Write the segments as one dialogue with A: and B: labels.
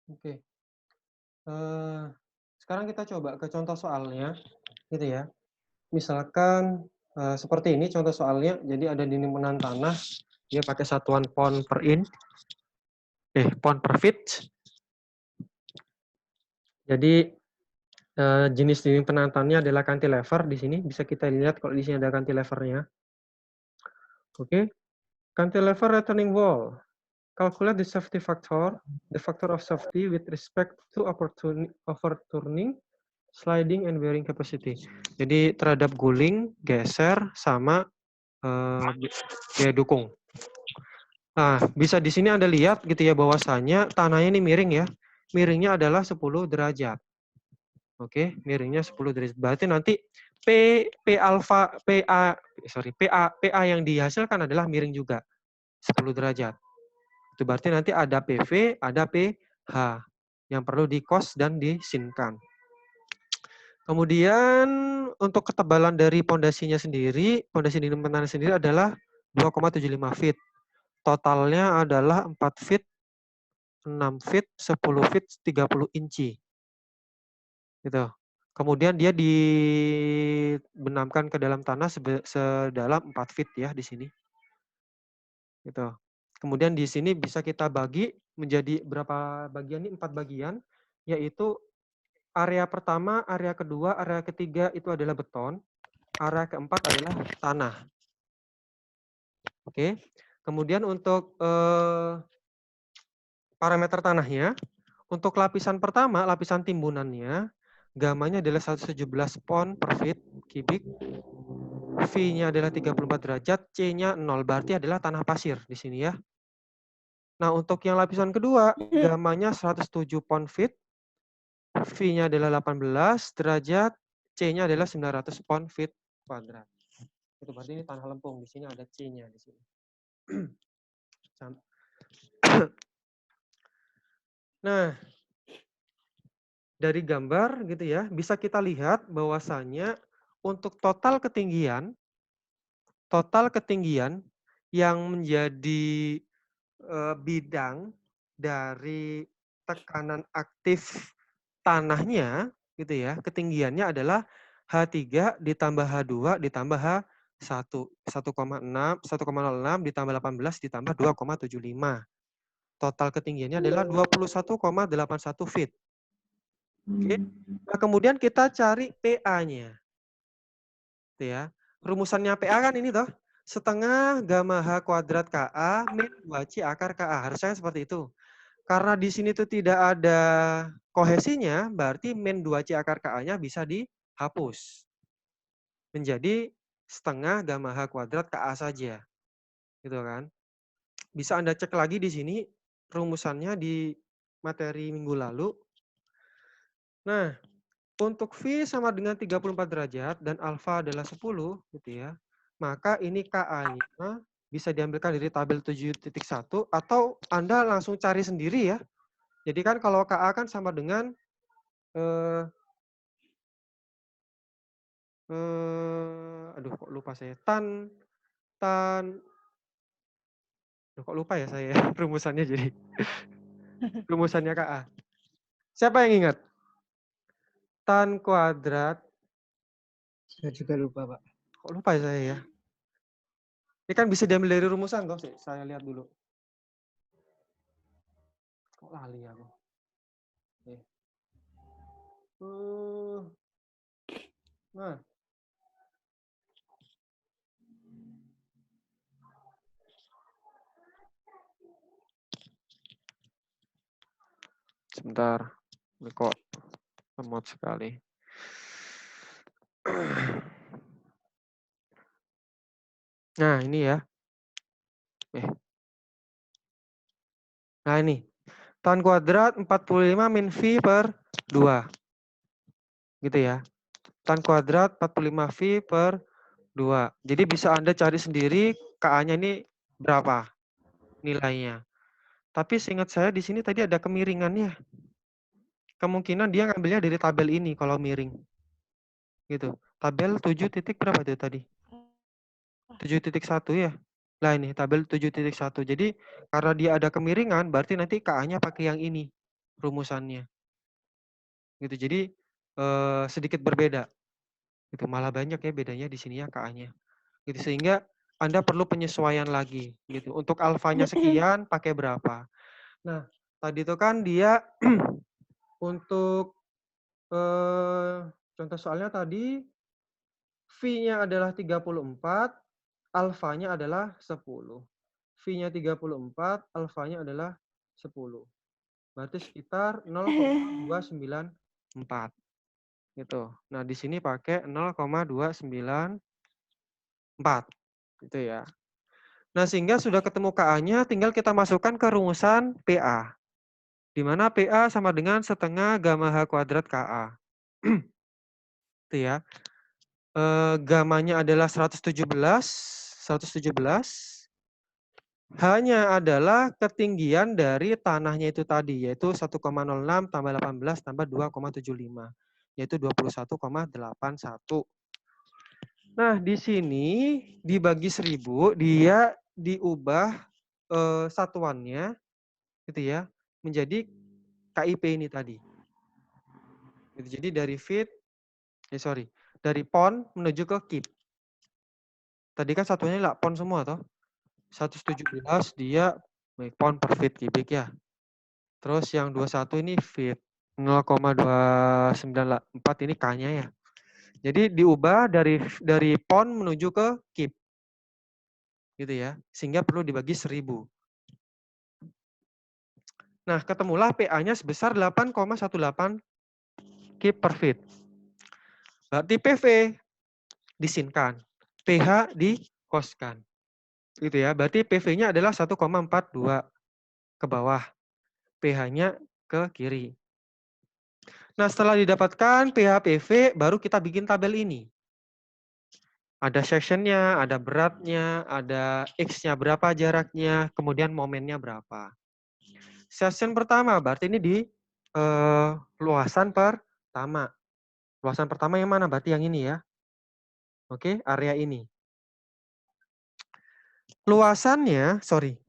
A: Oke. Sekarang kita coba ke contoh soalnya, gitu ya. Misalkan, seperti ini contoh soalnya, jadi ada dinding penahan tanah, dia pakai satuan pound per inch, pound per feet. Jadi, jenis dinding penahan tanahnya adalah cantilever di sini, bisa kita lihat kalau di sini ada cantilevernya. Oke. Cantilever returning wall. Calculate the safety factor, the factor of safety with respect to overturning, sliding, and bearing capacity. Jadi terhadap guling, geser, sama biaya dukung. Nah, bisa di sini Anda lihat gitu ya bahwasanya tanahnya ini miring ya. Miringnya adalah 10 derajat. Oke, miringnya 10 derajat. Berarti nanti PA yang dihasilkan adalah miring juga 10 derajat. Itu berarti nanti ada PV, ada PH yang perlu di-cos dan disinkan. Kemudian untuk ketebalan dari pondasinya sendiri, pondasi dinding penahan sendiri adalah 2,75 feet. Totalnya adalah 4 feet, 6 feet, 10 feet, 30 inci. Gitu. Kemudian dia dibenamkan ke dalam tanah sedalam 4 feet ya di sini. Gitu. Kemudian di sini bisa kita bagi menjadi berapa bagian nih? 4 bagian, yaitu area pertama, area kedua, area ketiga itu adalah beton, area keempat adalah tanah. Oke. Kemudian untuk parameter tanahnya, untuk lapisan pertama, lapisan timbunannya, gamanya adalah 117 pound per feet kubik, V-nya adalah 34 derajat, C-nya 0, berarti adalah tanah pasir di sini ya. Nah, untuk yang lapisan kedua, gamanya 107 pound feet, V-nya adalah 18 derajat, C-nya adalah 900 pound feet kuadrat. Itu berarti ini tanah lempung, di sini ada C-nya di sini. Nah, dari gambar gitu ya, bisa kita lihat bahwasannya untuk total ketinggian yang menjadi bidang dari tekanan aktif tanahnya gitu ya, ketinggiannya adalah H3 ditambah H2 ditambah H1, 1,06 ditambah 18 ditambah 2,75. Total ketinggiannya adalah 21,81 feet. Oke. Nah, kemudian kita cari PA-nya. Gitu ya. Rumusannya PA kan ini toh, setengah gamma H kuadrat KA min 2C akar KA. Harusnya seperti itu. Karena di sini tuh tidak ada kohesinya, berarti min 2C akar KA-nya bisa dihapus. Menjadi setengah gamma H kuadrat KA saja. Gitu kan. Bisa Anda cek lagi di sini rumusannya di materi minggu lalu. Nah, untuk V sama dengan 34 derajat dan alfa adalah 10 gitu ya. Maka ini KA-nya bisa diambilkan dari tabel 7.1 atau Anda langsung cari sendiri ya. Jadi kan kalau KA kan sama dengan aduh kok lupa saya. Kok lupa ya saya rumusannya jadi. Rumusannya KA. Siapa yang ingat? Tan kuadrat.
B: Saya juga lupa, Pak.
A: Kok lupa ya saya ya? Ini kan bisa diambil dari rumusan toh, saya lihat dulu. Kok lali aku. Oke. Nah. Sebentar. Ini kok lemot sekali. Nah, ini ya. Nah, ini. Tan kuadrat 45 min V per 2. Gitu ya. Tan kuadrat 45 V per 2. Jadi bisa Anda cari sendiri KA-nya ini berapa nilainya. Tapi seingat saya di sini tadi ada kemiringannya. Kemungkinan dia ngambilnya dari tabel ini kalau miring. Gitu. Tabel 7 titik berapa itu tadi? 7.1 ya. Nah ini tabel 7.1. Jadi karena dia ada kemiringan berarti nanti KA-nya pakai yang ini. rumusannya. Gitu. Jadi sedikit berbeda. Gitu. Malah banyak ya bedanya di sini ya KA-nya. Gitu. Sehingga Anda perlu penyesuaian lagi gitu. Untuk alfanya sekian pakai berapa. Nah, tadi itu kan dia untuk contoh soalnya tadi V-nya adalah 34, alfanya adalah 10. V-nya 34, alfanya adalah 10. Berarti sekitar 0,294 gitu. Nah, di sini pakai 0,294 gitu ya. Nah, sehingga sudah ketemu KA-nya, tinggal kita masukkan ke rumusan PA. Di mana PA sama dengan setengah gamma H kuadrat KA. Itu ya. Gamanya adalah 117. Hanya adalah ketinggian dari tanahnya itu tadi, yaitu 1,06 tambah 18 tambah 2,75, yaitu 21,81. Nah, di sini dibagi 1000, dia diubah satuannya gitu ya, menjadi KIP ini tadi. Jadi dari dari pon menuju ke kip. Tadi kan satuannya lah pon semua toh. 117 dia pon per feet kubik ya. Terus yang 21 ini feet. 0,294 ini K-nya ya. Jadi diubah dari pon menuju ke kip. Gitu ya. Sehingga perlu dibagi 1000. Nah, ketemulah PA-nya sebesar 8,18 kip per feet. Berarti PV disinkan, PH dikoskan. Gitu ya. Berarti PV-nya adalah 1,42 ke bawah. PH-nya ke kiri. Nah, setelah didapatkan PH PV, baru kita bikin tabel ini. Ada sectionnya, ada beratnya, ada X-nya berapa jaraknya, kemudian momennya berapa. Section pertama, berarti ini di luasan pertama. Luasan pertama yang mana? Berarti yang ini ya. Oke, area ini.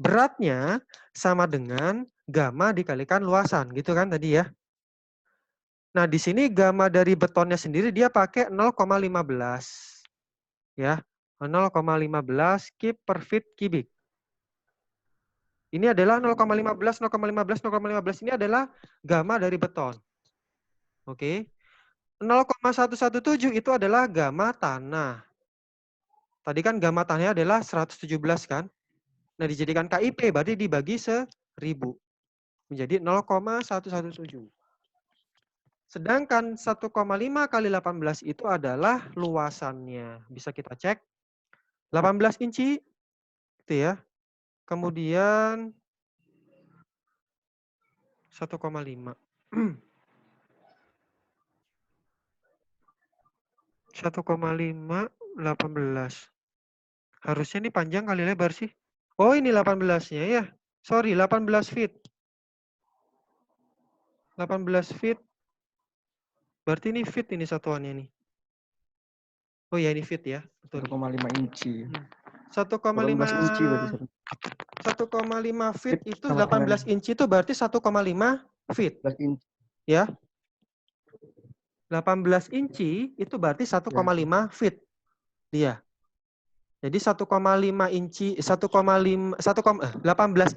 A: Beratnya sama dengan gamma dikalikan luasan, gitu kan tadi ya. Nah, di sini gamma dari betonnya sendiri dia pakai 0,15. Ya, 0,15 kip per feet kubik. Ini adalah 0,15, 0,15, 0,15 ini adalah gamma dari beton. Oke. 0,117 itu adalah gamma tanah. Tadi kan gamma tanahnya adalah 117 kan? Nah, dijadikan KIP berarti dibagi 1000. Menjadi 0,117. Sedangkan 1,5 kali 18 itu adalah luasannya. Bisa kita cek. 18 inci. Gitu ya. Kemudian 1,5. 1,5, 18. Harusnya ini panjang kali lebar sih. Oh, ini 18-nya ya. Sorry, 18 feet. 18 feet. Berarti ini feet ini satuannya nih. Oh ya, ini feet ya. Betul.
C: 1,5 inci.
A: 1,5
C: inci berarti.
A: 1,5 feet itu
C: sama
A: 18 inci itu berarti 1,5 feet.
C: 18 inci.
A: Ya. 18 inci itu berarti 1,5 feet. Dia. Jadi 1,5 inci 18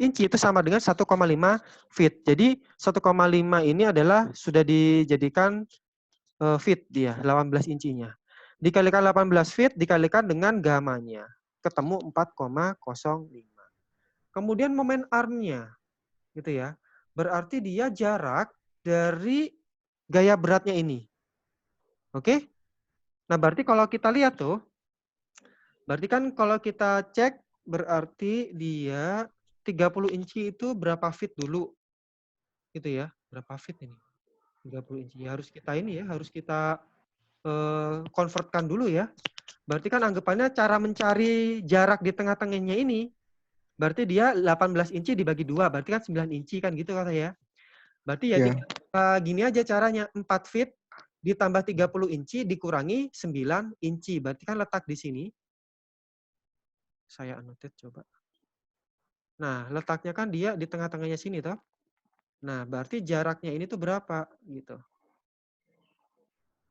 A: inci itu sama dengan 1,5 feet. Jadi 1,5 ini adalah sudah dijadikan feet dia, 18 incinya. Dikalikan 18 feet dikalikan dengan gamanya. Ketemu 4,05. Kemudian momen armnya gitu ya. Berarti dia jarak dari gaya beratnya ini. Oke? Nah, berarti kalau kita lihat tuh, berarti kan kalau kita cek berarti dia 30 inci itu berapa feet dulu? Gitu ya. Berapa feet ini? 30 inci. Harus kita ini ya, harus kita convertkan dulu ya. Berarti kan anggapannya cara mencari jarak di tengah-tengahnya ini, berarti dia 18 inci dibagi 2, berarti kan 9 inci kan gitu kata ya. Berarti ya gini aja caranya, 4 feet ditambah 30 inci dikurangi 9 inci. Berarti kan letak di sini. Saya annotate coba. Nah, letaknya kan dia di tengah-tengahnya sini toh. Nah, berarti jaraknya ini tuh berapa gitu.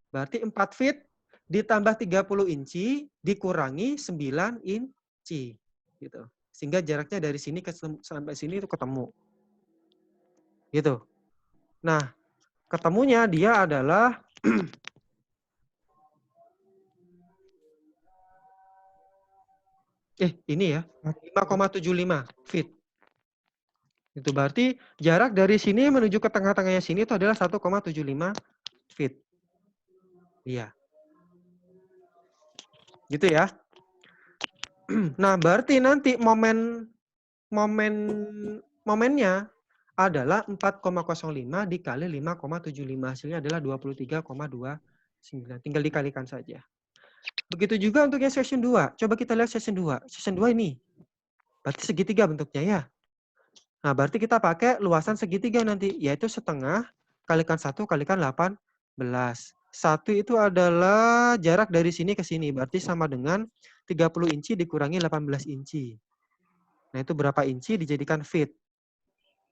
A: Berarti 4 feet ditambah 30 inci dikurangi 9 inci gitu. Sehingga jaraknya dari sini sampai sini itu ketemu. Gitu. Nah, ketemunya dia adalah ini ya, 5,75 feet. Itu berarti jarak dari sini menuju ke tengah-tengahnya sini itu adalah 1,75 feet. Iya. Gitu ya. Nah, berarti nanti momennya adalah 4,05 dikali 5,75. Hasilnya adalah 23,29. Tinggal dikalikan saja. Begitu juga untuk yang section 2. Coba kita lihat section 2. Section 2 ini. Berarti segitiga bentuknya ya. Nah, berarti kita pakai luasan segitiga nanti. Yaitu setengah kalikan 1 kalikan 18. 1 itu adalah jarak dari sini ke sini. Berarti sama dengan 30 inci dikurangi 18 inci. Nah, itu berapa inci dijadikan feet.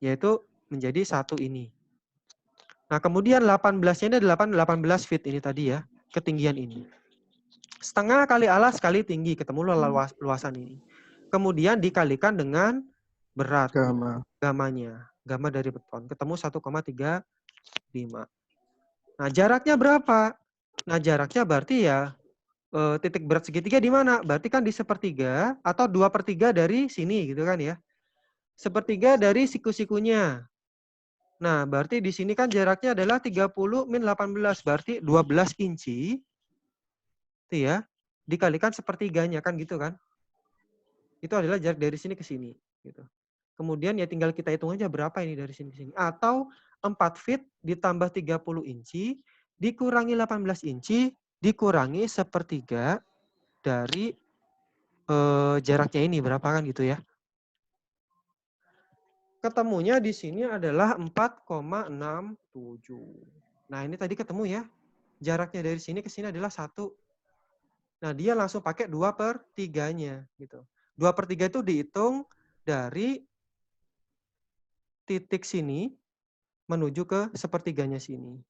A: Yaitu menjadi 1 ini. Nah, kemudian 18-nya ini adalah 18 feet ini tadi ya. Ketinggian ini. Setengah kali alas kali tinggi. Ketemu luasan ini. Kemudian dikalikan dengan berat. Gamanya. Gamma dari beton. Ketemu 1,35. Nah, jaraknya berapa? Nah, jaraknya berarti ya titik berat segitiga di mana? Berarti kan di sepertiga atau 2/3 dari sini gitu kan ya. Sepertiga dari siku-sikunya. Nah, berarti di sini kan jaraknya adalah 30 min 18. Berarti 12 inci. Itu ya. Dikalikan sepertiganya kan gitu kan. Itu adalah jarak dari sini ke sini. Gitu. Kemudian ya tinggal kita hitung aja berapa ini dari sini ke sini. Atau 4 feet ditambah 30 inci dikurangi 18 inci dikurangi sepertiga dari jaraknya ini berapa kan gitu ya. Ketemunya di sini adalah 4,67. Nah, ini tadi ketemu ya. Jaraknya dari sini ke sini adalah 1. Nah, dia langsung pakai 2/3-nya gitu. 2/3 itu dihitung dari titik sini menuju ke sepertiganya sini.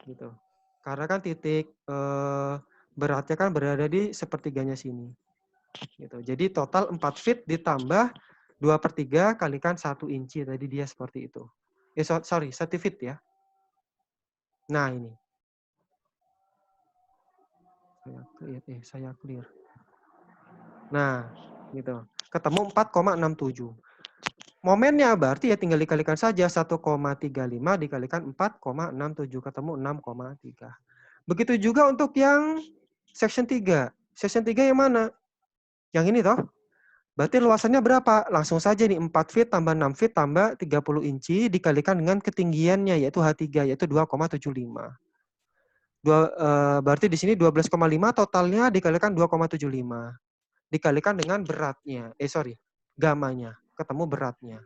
A: Gitu. Karena kan titik beratnya kan berada di sepertiganya sini. Gitu. Jadi total 4 feet ditambah 2/3 kalikan 1 inci. Tadi dia seperti itu. Sorry, 1 feet ya. Nah, ini. Saya clear. Nah, gitu. Ketemu 4,67. Momennya berarti ya tinggal dikalikan saja 1,35 dikalikan 4,67 ketemu 6,3. Begitu juga untuk yang section 3. Section 3 yang mana? Yang ini toh. Berarti luasannya berapa? Langsung saja nih 4 feet tambah 6 feet tambah 30 inci dikalikan dengan ketinggiannya yaitu H3 yaitu 2,75. Berarti di sini 12,5 totalnya dikalikan 2,75. Dikalikan dengan beratnya. Gamanya. Ketemu beratnya.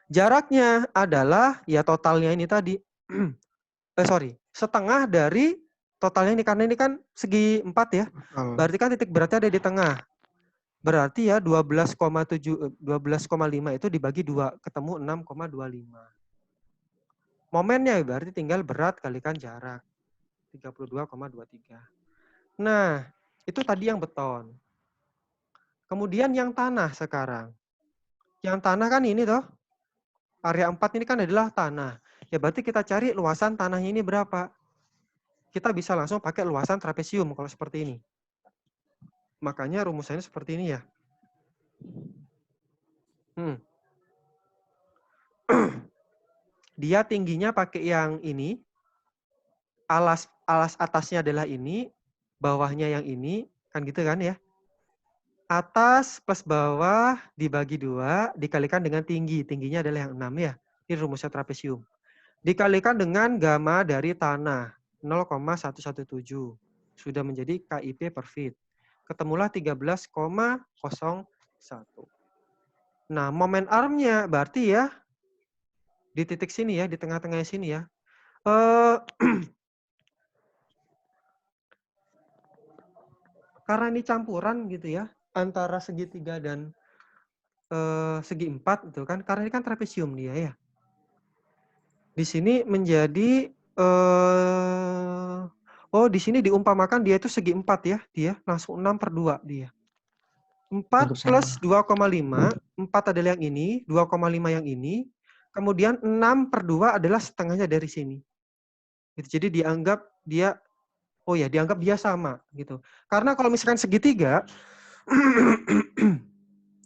A: Jaraknya adalah ya totalnya ini tadi. Setengah dari totalnya ini karena ini kan segi 4 ya. Berarti kan titik beratnya ada di tengah. Berarti ya 12,5 itu dibagi 2 ketemu 6,25. Momennya berarti tinggal berat kalikan jarak. 32,23. Nah, itu tadi yang beton. Kemudian yang tanah sekarang. Yang tanah kan ini toh. Area 4 ini kan adalah tanah. Ya berarti kita cari luasan tanahnya ini berapa. Kita bisa langsung pakai luasan trapesium kalau seperti ini. Makanya rumusannya seperti ini ya. Dia tingginya pakai yang ini. Alas atasnya adalah ini. Bawahnya yang ini. Kan gitu kan ya. Atas plus bawah dibagi 2. Dikalikan dengan tinggi. Tingginya adalah yang 6 ya. Ini rumusnya trapesium. Dikalikan dengan gamma dari tanah. 0,117. Sudah menjadi KIP per feet. Ketemulah 13,01. Nah, momen armnya berarti ya di titik sini ya, di tengah-tengah sini ya. Karena ini campuran gitu ya, antara segitiga dan segi 4 gitu kan. Karena ini kan trapesium dia ya. Di sini menjadi oh di sini diumpamakan dia itu segi 4 ya, dia langsung 6/2 dia. 4
B: Untuk
A: plus
B: sama.
A: 2,5, 4 adalah yang ini, 2,5 yang ini, kemudian 6/2 adalah setengahnya dari sini. Gitu. Jadi dianggap dia, oh ya dianggap dia sama gitu. Karena kalau misalkan segitiga,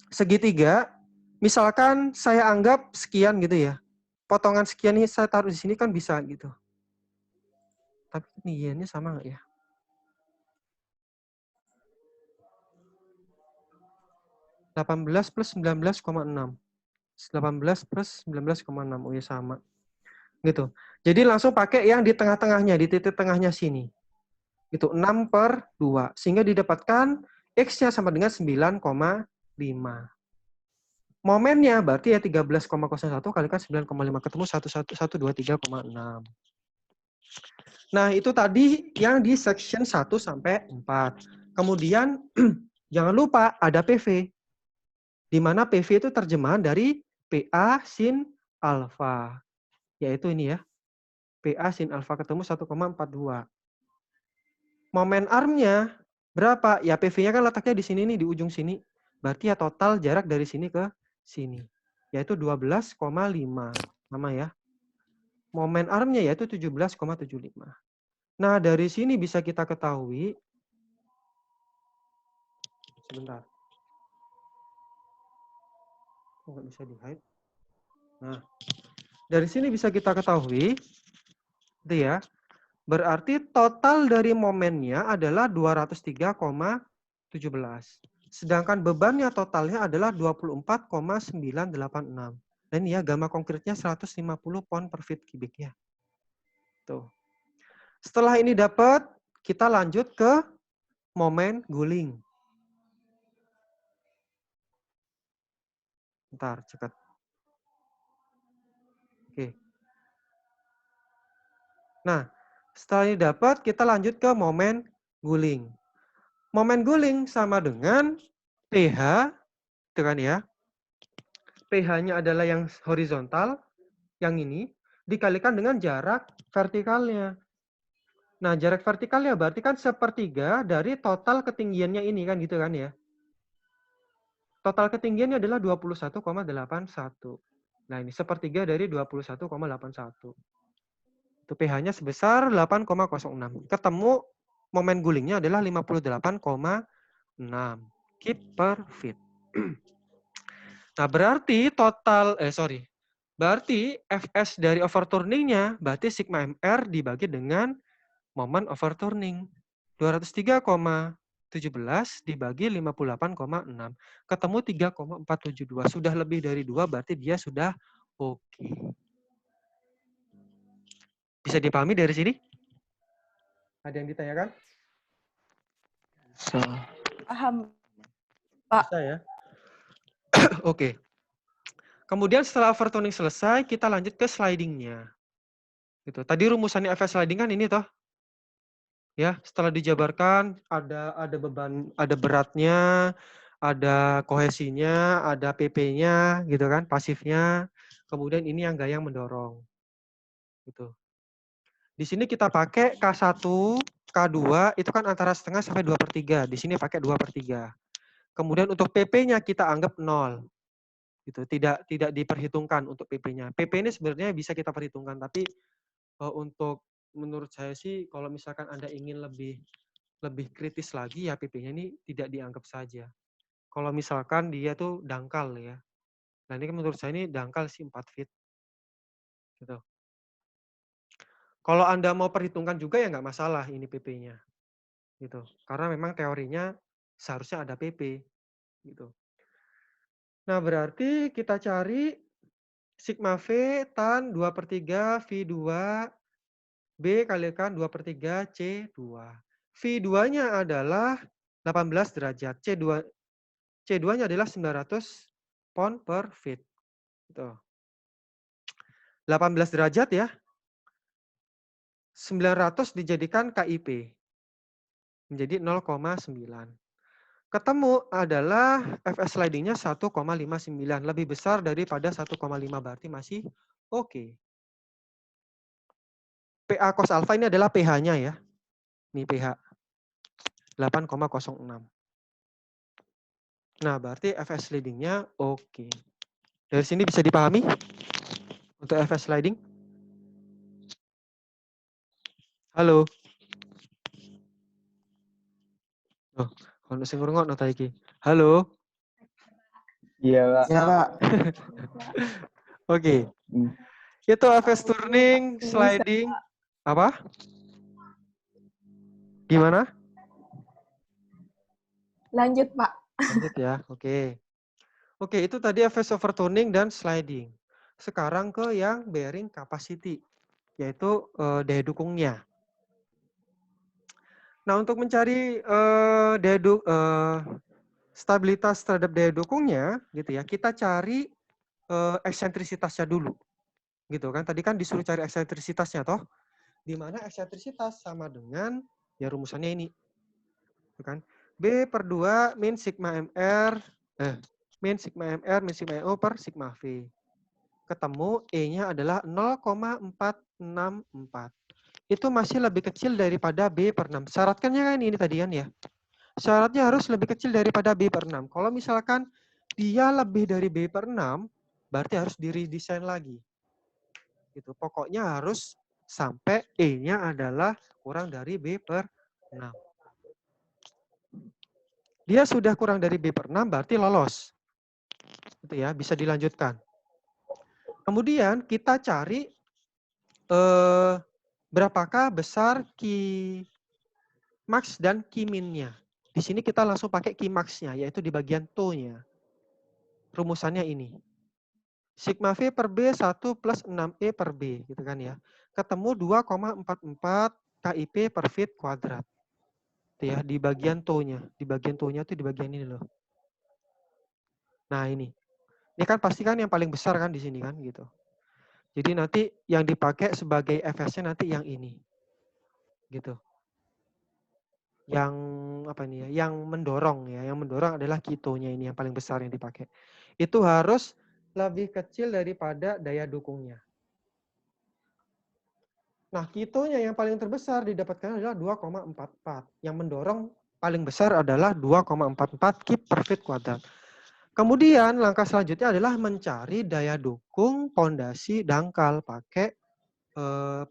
A: segitiga, misalkan saya anggap sekian gitu ya, potongan sekian ini saya taruh di sini kan bisa gitu. Tapi ketinggiannya sama nggak ya? 18 plus 19,6. 18 plus 19,6. Oh ya sama. Gitu. Jadi langsung pakai yang di tengah-tengahnya, di titik tengahnya sini. Itu 6/2. Sehingga didapatkan X-nya sama dengan 9,5. Momennya berarti ya 13,01 kalikan 9,5 ketemu 11123,6. Nah, itu tadi yang di section 1 sampai 4. Kemudian jangan lupa ada PV. Di mana PV itu terjemahan dari PA sin alfa. Yaitu ini ya. PA sin alfa ketemu 1,42. Momen armnya berapa? Ya PV-nya kan letaknya di sini nih, di ujung sini. Berarti ya total jarak dari sini ke sini. Yaitu 12,5. Sama ya. Momen armnya yaitu 17,75. Nah, dari sini bisa kita ketahui. Sebentar. Nggak bisa di-hide. Nah, dari sini bisa kita ketahui. Itu ya. Berarti total dari momennya adalah 203,17. Sedangkan bebannya totalnya adalah 24,986. Dan ya gamma konkretnya 150 pound per feet kubik ya. Tuh. Setelah ini dapat, kita lanjut ke momen guling. Bentar, cekat. Oke. Nah, setelah ini dapat, kita lanjut ke momen guling. Momen guling sama dengan pH, itu kan ya. pH-nya adalah yang horizontal, yang ini, dikalikan dengan jarak vertikalnya. Nah, jarak vertikalnya berarti kan sepertiga dari total ketinggiannya ini kan gitu kan ya. Total ketinggiannya adalah 21,81. Nah, ini sepertiga dari 21,81. Itu pH-nya sebesar 8,06. Ketemu momen gulingnya adalah 58,6 kip per feet. Nah, berarti total, berarti Fs dari overturningnya, berarti sigma MR dibagi dengan momen overturning. 203,17 dibagi 58,6. Ketemu 3,472. Sudah lebih dari 2, berarti dia sudah oke. Bisa dipahami dari sini? Ada yang ditanyakan?
B: So.
C: Paham, Pak.
A: Bisa ya? Oke. Kemudian setelah overturning selesai, kita lanjut ke slidingnya. Gitu. Tadi rumusannya Fs sliding kan ini toh. Ya, setelah dijabarkan ada beban, ada beratnya, ada kohesinya, ada PP-nya gitu kan, pasifnya. Kemudian ini yang gaya mendorong. Gitu. Di sini kita pakai K1, K2 itu kan antara setengah sampai 2/3. Di sini pakai 2/3. Kemudian untuk PP-nya kita anggap 0. Gitu. Tidak diperhitungkan untuk PP-nya. PP ini sebenarnya bisa kita perhitungkan, tapi untuk menurut saya sih kalau misalkan Anda ingin lebih kritis lagi ya PP-nya ini tidak dianggap saja. Kalau misalkan dia tuh dangkal ya. Nah, ini kan menurut saya ini dangkal sih 4 feet. Gitu. Kalau Anda mau perhitungkan juga ya nggak masalah ini PP-nya. Gitu. Karena memang teorinya seharusnya ada PP. Gitu. Nah, berarti kita cari sigma V tan 2/3 V2 B kalikan 2/3 C2. V2-nya adalah 18 derajat. C2-nya adalah 900 pound per feet. Gitu. 18 derajat ya. 900 dijadikan KIP. Menjadi 0,9. Ketemu adalah Fs slidingnya 1,59. Lebih besar daripada 1,5. Berarti masih oke. PA cos alfa ini adalah pH-nya ya. Ini pH 8,06. Nah, berarti FS leading-nya oke. Dari sini bisa dipahami untuk FS leading? Halo. Oh, kalau sing ngrungokno ta iki. Halo.
D: Iya, Pak.
B: Ya, Pak.
A: Oke. Itu FS turning, sliding, apa? Gimana?
C: Lanjut, Pak.
A: Lanjut ya, oke. Oke, itu tadi FS overturning dan sliding. Sekarang ke yang bearing capacity, yaitu daya dukungnya. Nah, untuk mencari stabilitas terhadap daya dukungnya, gitu ya, kita cari eksentrisitasnya dulu, gitu kan? Tadi kan disuruh cari eksentrisitasnya, toh? Di mana eksentrisitas sama dengan ya rumusannya ini, gitu kan? B/2 min sigma MR, min sigma MR min sigma MO per sigma V. Ketemu E-nya adalah 0,464. Itu masih lebih kecil daripada B/6. Syaratkannya kan ini tadi kan ya. Syaratnya harus lebih kecil daripada B/6. Kalau misalkan dia lebih dari B/6, berarti harus diredesain lagi. Gitu. Pokoknya harus sampai E-nya adalah kurang dari B/6. Dia sudah kurang dari B/6 berarti lolos. Gitu ya, bisa dilanjutkan. Kemudian kita cari berapakah besar key max dan key min-nya. Di sini kita langsung pakai key max-nya, yaitu di bagian to-nya. Rumusannya ini. Sigma V per B 1 plus 6E per B, gitu kan ya. Ketemu 2,44 KIP per feet kuadrat. Itu ya, di bagian to-nya. Di bagian to-nya itu di bagian ini loh. Nah, ini. Ini kan pasti kan yang paling besar kan di sini kan gitu. Jadi nanti yang dipakai sebagai FS-nya nanti yang ini. Gitu. Yang apa ini ya? Yang mendorong ya. Yang mendorong adalah kitonya ini yang paling besar yang dipakai. Itu harus lebih kecil daripada daya dukungnya. Nah, kitonya yang paling terbesar didapatkan adalah 2,44. Yang mendorong paling besar adalah 2,44 kip per feet kuadrat. Kemudian langkah selanjutnya adalah mencari daya dukung pondasi dangkal pakai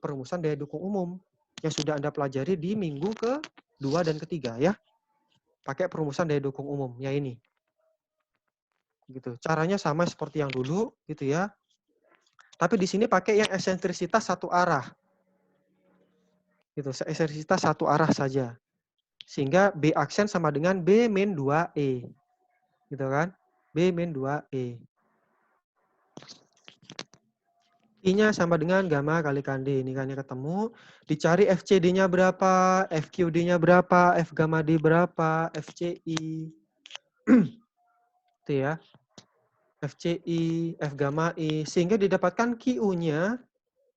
A: perumusan daya dukung umum yang sudah Anda pelajari di minggu ke-2 dan ke-3 ya. Pakai perumusan daya dukung umum ya ini. Gitu. Caranya sama seperti yang dulu gitu ya. Tapi di sini pakai yang eksentrisitas satu arah. Gitu, eksentrisitas satu arah saja. Sehingga B aksen sama dengan B min 2E. Gitu kan? B min 2E. I-nya sama dengan gamma kalikan D. Ini kan yang ketemu. Dicari FCD-nya berapa, FQD-nya berapa, F gamma D berapa, FCI. Itu ya. FCI, F gamma I. Sehingga didapatkan QU-nya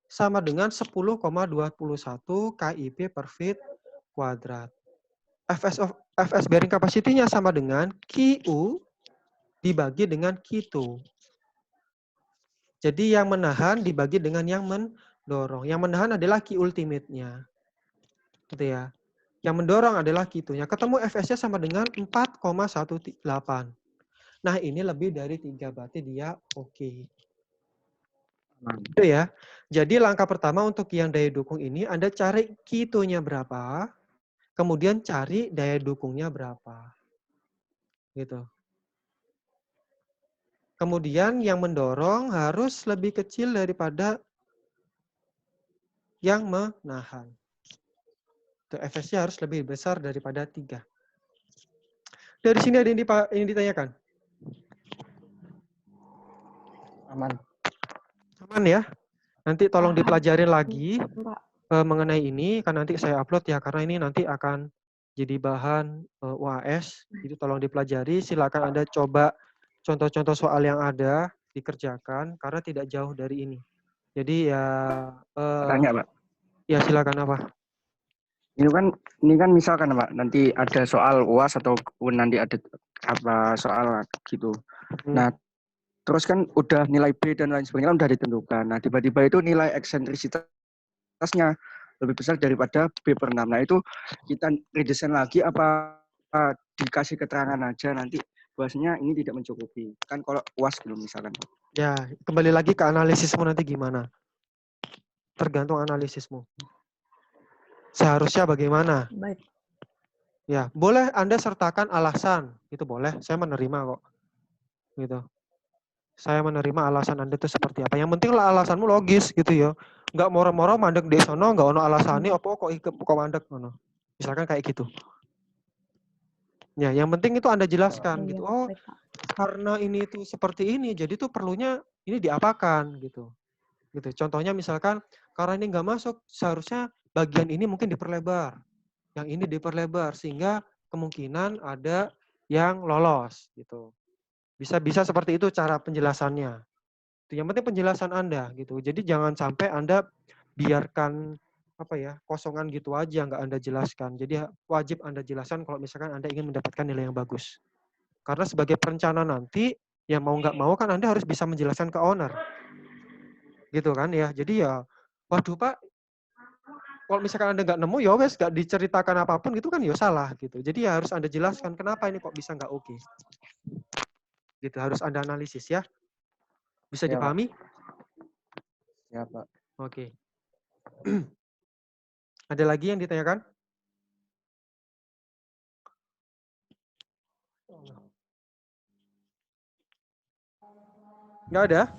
A: sama dengan 10,21 KIP per feet kuadrat. FS bearing capacity-nya sama dengan QU dibagi dengan Q2. Jadi yang menahan dibagi dengan yang mendorong. Yang menahan adalah Q ultimate-nya. Gitu ya. Yang mendorong adalah Q2-nya. Ketemu FS-nya sama dengan 4,18. Nah, ini lebih dari 3, berarti dia oke. Itu ya. Jadi langkah pertama untuk yang daya dukung ini Anda cari Q2-nya berapa, kemudian cari daya dukungnya berapa. Gitu. Kemudian yang mendorong harus lebih kecil daripada yang menahan. FS-nya harus lebih besar daripada 3. Dari sini ada yang ditanyakan?
D: Aman.
A: Aman ya? Nanti tolong dipelajarin lagi
C: Pak.
A: mengenai ini, kan nanti saya upload ya, karena ini nanti akan jadi bahan UAS. Jadi tolong dipelajari, silakan Anda coba contoh-contoh soal yang ada, dikerjakan, karena tidak jauh dari ini. Jadi ya...
D: Tanya, Pak.
A: Ya silakan apa?
D: Ini kan misalkan Pak, nanti ada soal UAS atau nanti ada apa soal gitu. Nah, terus kan udah nilai B dan lain sebagainya udah ditentukan. Nah, tiba-tiba itu nilai eksentrisitas atasnya lebih besar daripada B/6. Nah, itu kita redesign lagi apa dikasih keterangan aja nanti bahwasanya ini tidak mencukupi. Kan kalau UAS belum misalkan.
A: Ya, kembali lagi ke analisismu nanti gimana. Tergantung analisismu. Seharusnya bagaimana?
C: Baik.
A: Ya, boleh Anda sertakan alasan. Itu boleh, saya menerima kok. Gitu. Saya menerima alasan Anda itu seperti apa. Yang penting lah alasanmu logis gitu ya. Enggak moro-moro mandek di sono, enggak ono alasane apa kok mandek ngono. Misalkan kayak gitu. Ya, yang penting itu Anda jelaskan
C: Iya,
A: gitu. Oh,
C: baik, Pak.
A: karena ini tuh seperti ini, jadi tuh perlunya ini diapakan gitu. Gitu. Contohnya misalkan karena ini enggak masuk, seharusnya bagian ini mungkin diperlebar. Yang ini diperlebar sehingga kemungkinan ada yang lolos gitu. Bisa seperti itu cara penjelasannya. Yang penting penjelasan Anda gitu. Jadi jangan sampai Anda biarkan kosongan gitu aja nggak Anda jelaskan. Jadi wajib Anda jelaskan kalau misalkan Anda ingin mendapatkan nilai yang bagus. Karena sebagai perencana nanti ya mau nggak mau kan Anda harus bisa menjelaskan ke owner. Gitu kan ya. Jadi ya waduh Pak, kalau misalkan Anda nggak nemu, ya wes nggak diceritakan apapun gitu kan ya salah gitu. Jadi ya harus Anda jelaskan kenapa ini kok bisa nggak oke. Gitu harus Anda analisis ya. Bisa
D: Ya,
A: dipahami?
D: Ya, Pak.
A: Oke. Ada lagi yang ditanyakan? Nggak ada?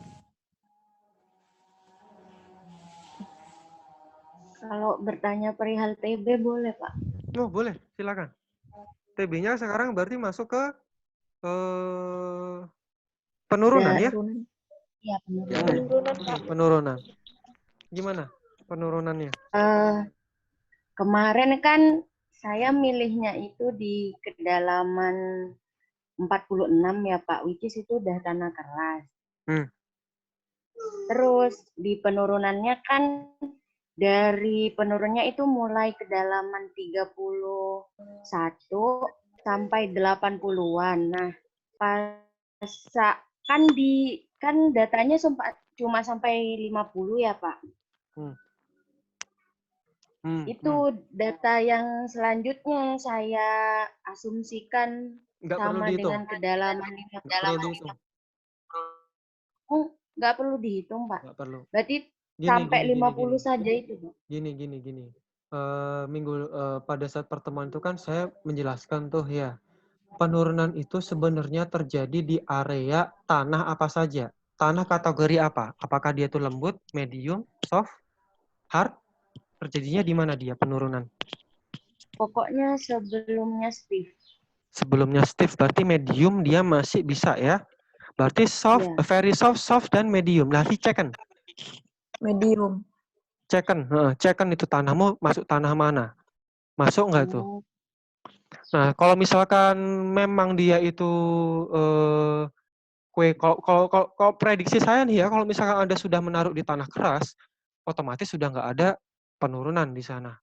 C: Kalau bertanya perihal TB boleh, Pak?
A: Oh, boleh, silakan. TB-nya sekarang berarti masuk ke penurunan ya?
C: Penurunan. Iya, penurunan.
B: Penurunan, Pak.
A: Penurunan. Gimana penurunannya?
C: Kemarin kan saya milihnya itu di kedalaman 46 ya, Pak, which is itu udah tanah keras. Terus di penurunannya kan dari penurunnya itu mulai kedalaman 31 sampai 80-an. Nah, pas kan datanya cuma sampai 50 ya, Pak. Itu data yang selanjutnya saya asumsikan
A: Nggak perlu
C: sama
A: dihitung.
C: dengan kedalaman nggak perlu dihitung, Pak.
A: Nggak perlu.
C: Berarti sampai 50
A: gini.
C: saja itu, Pak.
A: Gini. Pada saat pertemuan itu kan saya menjelaskan tuh ya, penurunan itu sebenarnya terjadi di area tanah apa saja. Tanah kategori apa? Apakah dia itu lembut, medium, soft, hard? Terjadinya di mana dia penurunan?
C: Pokoknya sebelumnya stiff.
A: Sebelumnya stiff, berarti medium dia masih bisa ya. Berarti soft,
C: Ya.
A: very soft dan medium. Nah, cekkan.
C: Medium.
A: Cekkan itu tanahmu masuk tanah mana? Masuk nggak tuh? Nah, kalau misalkan memang dia itu kalau prediksi saya nih ya, kalau misalkan Anda sudah menaruh di tanah keras, otomatis sudah nggak ada penurunan di sana.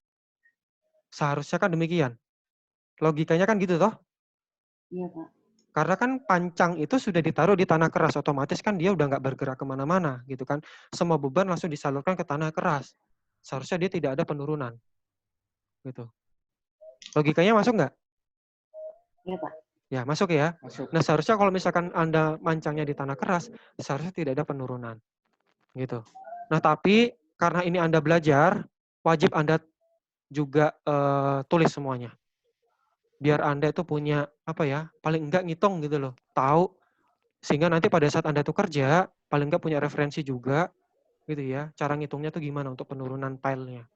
A: Seharusnya kan demikian. Logikanya kan gitu toh?
C: Iya, Pak.
A: Karena kan pancang itu sudah ditaruh di tanah keras, otomatis kan dia udah nggak bergerak kemana-mana gitu kan. Semua beban langsung disalurkan ke tanah keras. Seharusnya dia tidak ada penurunan. Gitu. Logikanya masuk nggak?
C: Iya, Pak.
A: Ya, masuk ya.
D: Masuk.
A: Nah, seharusnya kalau misalkan Anda mancangnya di tanah keras, seharusnya tidak ada penurunan. Gitu. Nah, tapi karena ini Anda belajar, wajib Anda juga tulis semuanya. Biar Anda itu punya paling enggak ngitung gitu loh. Tahu sehingga nanti pada saat Anda tuh kerja, paling enggak punya referensi juga gitu ya. Cara ngitungnya tuh gimana untuk penurunan pile-nya.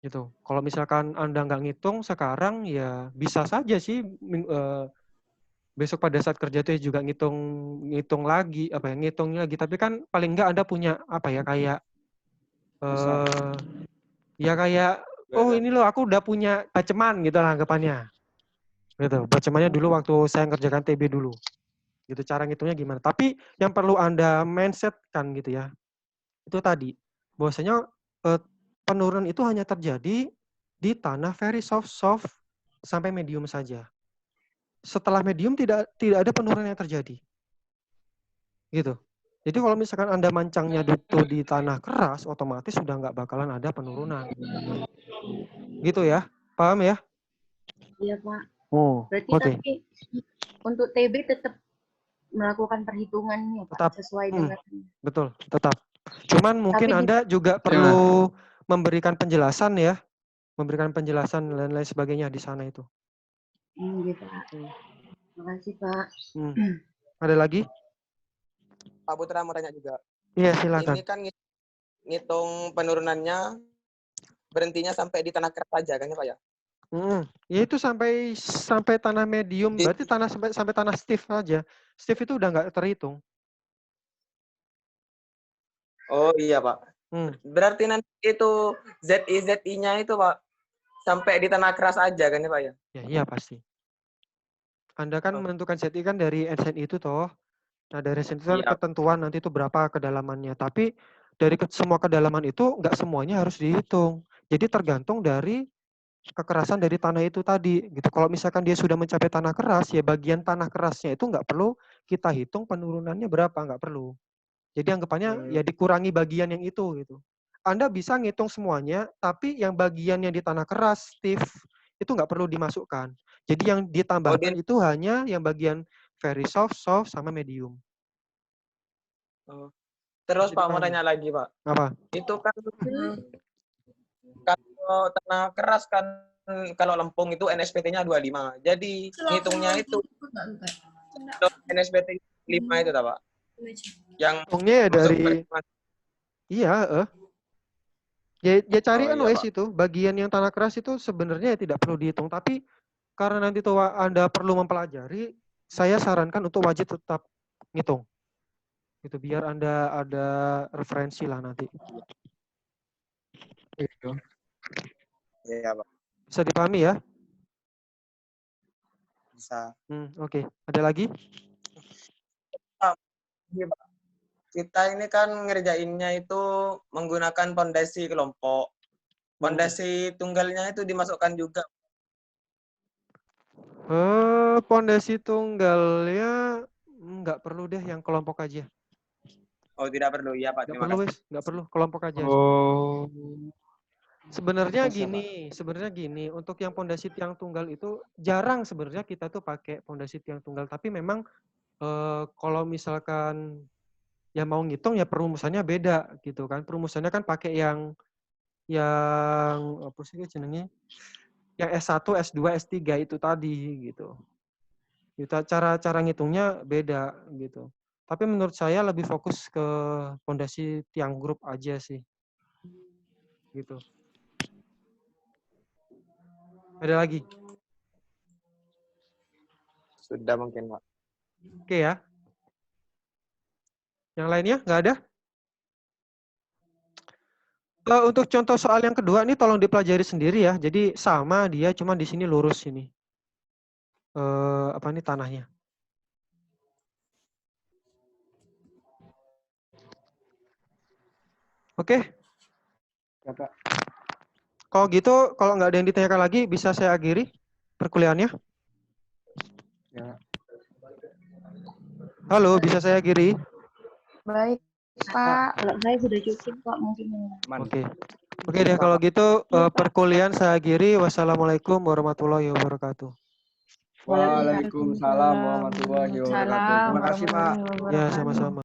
A: Gitu. Kalau misalkan Anda nggak ngitung sekarang ya bisa saja sih besok pada saat kerja tuh juga ngitung lagi ngitung lagi, tapi kan paling enggak Anda punya kayak kayak oh ini loh aku udah punya baceman gitu lah anggapannya. Gitu. Bacemannya dulu waktu saya ngerjakan TB dulu. Gitu cara ngitungnya gimana. Tapi yang perlu Anda mindset kan gitu ya. Itu tadi bahwasanya penurunan itu hanya terjadi di tanah very soft sampai medium saja. Setelah medium tidak ada penurunan yang terjadi. Gitu. Jadi kalau misalkan Anda mancangnya itu di tanah keras, otomatis sudah nggak bakalan ada penurunan. Gitu ya, paham ya?
C: Iya Pak.
A: Oh,
C: Berarti
A: oke.
C: tapi untuk TB tetap melakukan perhitungannya Pak,
A: Tetap.
C: sesuai dengan.
A: Betul, tetap. Cuman mungkin
C: Tapi
A: Anda juga perlu memberikan penjelasan ya, memberikan penjelasan dan lain sebagainya di sana itu.
C: Gitu Pak. Makasih Pak.
A: Ada lagi?
E: Pak Putra mau tanya juga.
A: Iya, silakan.
E: Ini kan ngitung penurunannya berhentinya sampai di tanah keras saja kan ya Pak ya?
A: Ya itu sampai tanah medium, berarti tanah sampai tanah stiff aja. Stiff itu udah nggak terhitung.
E: Oh iya Pak. Berarti nanti itu ZI-nya itu Pak sampai di tanah keras aja kan ya Pak ya?
A: Ya iya pasti. Anda kan menentukan ZI kan dari NSNI itu toh. Nah dari NSNI itu kan ketentuan nanti itu berapa kedalamannya. Tapi dari semua kedalaman itu nggak semuanya harus dihitung. Jadi tergantung dari kekerasan dari tanah itu tadi gitu. Kalau misalkan dia sudah mencapai tanah keras, ya bagian tanah kerasnya itu nggak perlu kita hitung penurunannya berapa, nggak perlu. Jadi anggapannya ya dikurangi bagian yang itu gitu. Anda bisa ngitung semuanya, tapi yang bagian yang di tanah keras, stiff, itu nggak perlu dimasukkan. Jadi yang ditambahkan itu hanya yang bagian very soft, soft, sama medium.
E: Terus Pak mau tanya lagi Pak.
A: Apa?
E: Itu kan kalau tanah keras kan kalau lempung itu NSPT-nya 25. Jadi ngitungnya itu NSPT 5 itu Pak. Yang
A: hitungnya ya dari ya cari itu bagian yang tanah keras itu sebenarnya tidak perlu dihitung, tapi karena nanti tuh Anda perlu mempelajari, saya sarankan untuk wajib tetap ngitung. Itu biar Anda ada referensi lah nanti. Gitu.
E: Iya, Pak.
A: Bisa dipahami ya?
E: Bisa.
A: Oke. Ada lagi?
E: Iya, Pak. Kita ini kan ngerjainnya itu menggunakan pondasi kelompok. Pondasi tunggalnya itu dimasukkan juga.
A: Pondasi tunggalnya nggak perlu deh, yang kelompok aja.
E: Oh, tidak perlu. Iya, Pak. Terima kasih.
A: Nggak perlu, kelompok aja. Sebenarnya gini, untuk yang pondasi tiang tunggal itu jarang sebenarnya kita tuh pakai pondasi tiang tunggal, tapi memang kalau misalkan ya mau ngitung ya perumusannya beda gitu kan. Perumusannya kan pakai yang apa sih jenengnya? Yang S1, S2, S3 itu tadi gitu. Cara ngitungnya beda gitu. Tapi menurut saya lebih fokus ke pondasi tiang grup aja sih. Gitu. Ada lagi?
E: Sudah mungkin, Pak.
A: Oke ya. Yang lainnya nggak ada? Untuk contoh soal yang kedua nih tolong dipelajari sendiri ya. Jadi sama dia, cuma di sini lurus ini. Apa ini tanahnya? Oke. Kalau gitu, kalau nggak ada yang ditanyakan lagi, bisa saya akhiri perkuliahannya.
D: Ya.
A: Halo, bisa saya akhiri?
C: Baik, Pak. Kalau saya sudah cukup, Pak, mungkin.
A: Oke deh, kalau gitu perkuliahan saya akhiri. Wassalamualaikum warahmatullahi wabarakatuh.
D: Waalaikumsalam warahmatullahi wabarakatuh. Terima kasih, Pak.
A: Ya, sama-sama.